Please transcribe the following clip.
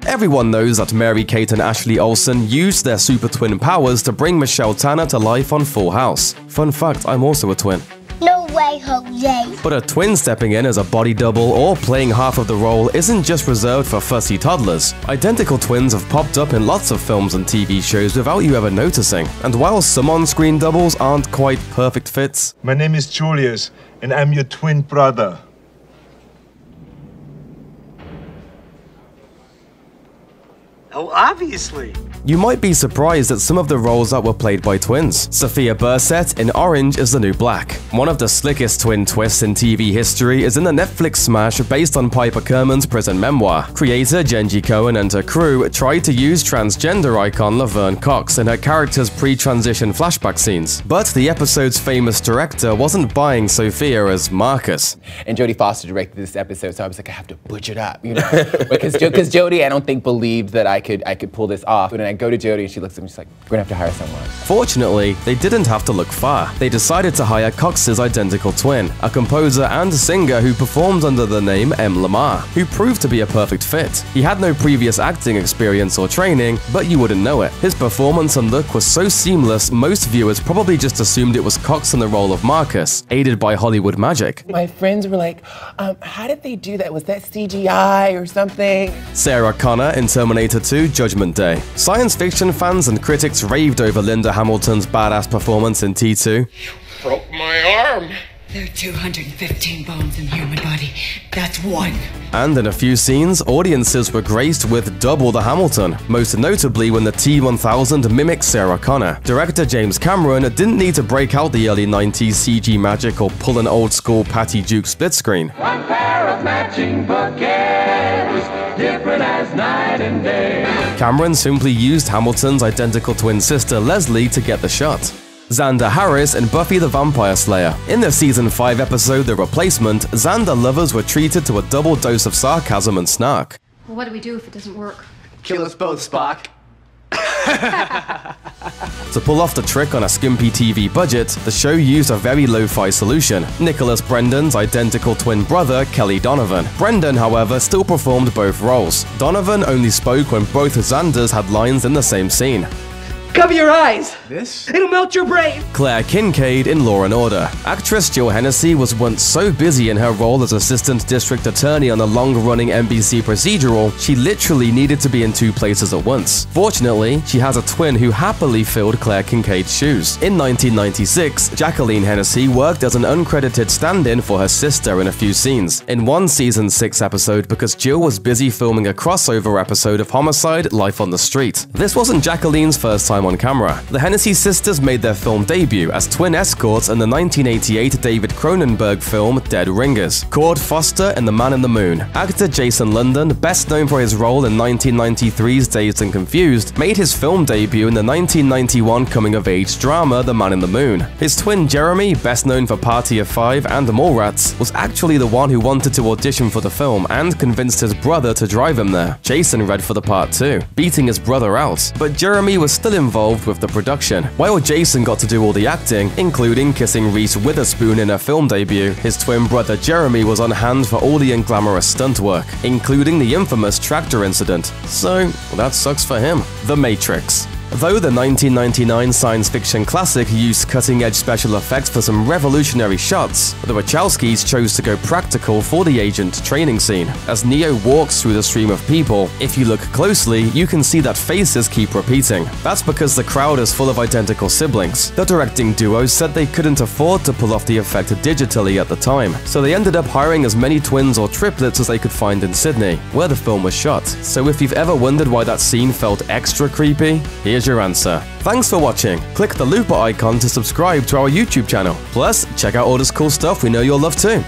Everyone knows that Mary-Kate and Ashley Olsen used their super twin powers to bring Michelle Tanner to life on Full House. Fun fact, I'm also a twin. No way, Jose. But a twin stepping in as a body double or playing half of the role isn't just reserved for fussy toddlers. Identical twins have popped up in lots of films and TV shows without you ever noticing. And while some on-screen doubles aren't quite perfect fits... My name is Julius, and I'm your twin brother. Oh, obviously. You might be surprised at some of the roles that were played by twins. Sophia Burset in Orange is the New Black. One of the slickest twin twists in TV history is in the Netflix smash based on Piper Kerman's prison memoir. Creator Jenji Cohen and her crew tried to use transgender icon Laverne Cox in her character's pre-transition flashback scenes. But the episode's famous director wasn't buying Sophia as Marcus. And Jodie Foster directed this episode, so I was like, I have to butcher it up, you know? Because Jodie, I don't think, believed that I could pull this off. And I go to Jodie and she looks at me, she's like, we're gonna have to hire someone. Fortunately, they didn't have to look far. They decided to hire Cox's identical twin, a composer and singer who performed under the name M. Lamar, who proved to be a perfect fit. He had no previous acting experience or training, but you wouldn't know it. His performance and look was so seamless, most viewers probably just assumed it was Cox in the role of Marcus, aided by Hollywood magic. My friends were like, how did they do that? Was that CGI or something? Sarah Connor in Terminator 2 Judgment Day. Science fiction fans and critics raved over Linda Hamilton's badass performance in T2. You broke my arm. There are 215 bones in the human body. That's one. And in a few scenes, audiences were graced with double the Hamilton, most notably when the T-1000 mimicked Sarah Connor. Director James Cameron didn't need to break out the early 90s CG magic or pull an old-school Patty Duke split screen. One pair of matching buckets, different as night and day. Cameron simply used Hamilton's identical twin sister Leslie to get the shot. Xander Harris in Buffy the Vampire Slayer. In the Season 5 episode The Replacement, Xander lovers were treated to a double dose of sarcasm and snark. Well, what do we do if it doesn't work? Kill us both, Spock. To pull off the trick on a skimpy TV budget, the show used a very lo-fi solution, Nicholas Brendan's identical twin brother, Kelly Donovan. Brendan, however, still performed both roles. Donovan only spoke when both Xanders had lines in the same scene. Cover your eyes. This? It'll melt your brain. Claire Kincaid in Law & Order. Actress Jill Hennessy was once so busy in her role as Assistant District Attorney on a long-running NBC procedural, she literally needed to be in two places at once. Fortunately, she has a twin who happily filled Claire Kincaid's shoes. In 1996, Jacqueline Hennessy worked as an uncredited stand-in for her sister in a few scenes. In one Season 6 episode because Jill was busy filming a crossover episode of Homicide: Life on the Street. This wasn't Jacqueline's first time on camera. The Hennessy sisters made their film debut as twin escorts in the 1988 David Cronenberg film Dead Ringers. Cord Foster in The Man in the Moon. Actor Jason London, best known for his role in 1993's Dazed and Confused, made his film debut in the 1991 coming-of-age drama The Man in the Moon. His twin Jeremy, best known for Party of Five and Mallrats, was actually the one who wanted to audition for the film and convinced his brother to drive him there. Jason read for the part too, beating his brother out, but Jeremy was still involved with the production. While Jason got to do all the acting, including kissing Reese Witherspoon in her film debut, his twin brother Jeremy was on hand for all the unglamorous stunt work, including the infamous tractor incident. So, that sucks for him. The Matrix. Though the 1999 science fiction classic used cutting-edge special effects for some revolutionary shots, the Wachowskis chose to go practical for the agent training scene. As Neo walks through the stream of people, if you look closely, you can see that faces keep repeating. That's because the crowd is full of identical siblings. The directing duo said they couldn't afford to pull off the effect digitally at the time, so they ended up hiring as many twins or triplets as they could find in Sydney, where the film was shot. So if you've ever wondered why that scene felt extra creepy, here's your answer. Thanks for watching. Click the looper icon to subscribe to our YouTube channel. Plus, check out all this cool stuff we know you'll love too.